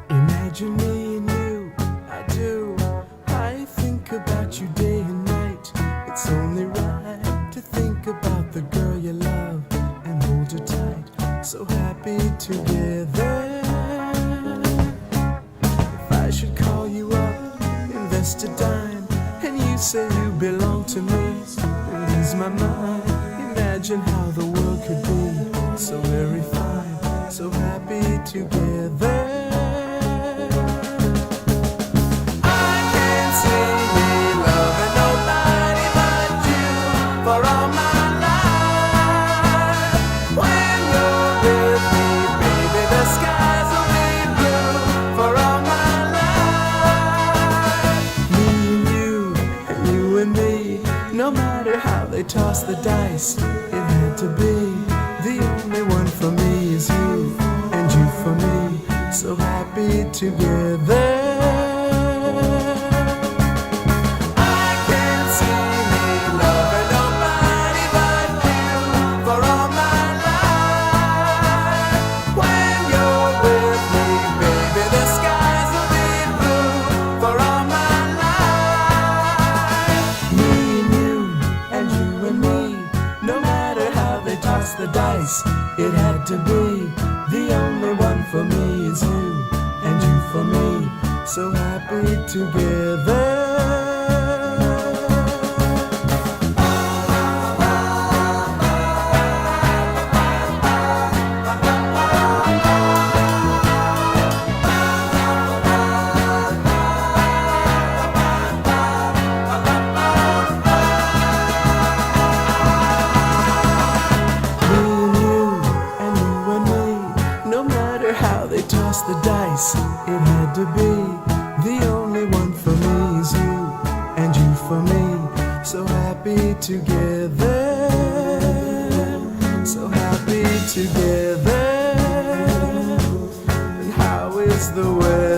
Imagine me and you, I do. I think about you day and night. It's only right to think about the girl you love and hold her tight. So happy together. If I should call you up, invest a dime, and you say you belong to me, lose my mind. Imagine how the world could be so very fine, so happy together. No matter how they toss the dice, it had to be. The only one for me is you, and you for me, so happy together. I can't see me loving nobody but you for all my life. When you're with me, baby, the skies will be blue for all my life. And you and me, no matter how they toss the dice, it had to be. The only one for me is you, and you for me, so happy together. How they toss the dice, it had to be. The only one for me is you, and you for me, so happy together, so happy together. And how is the weather?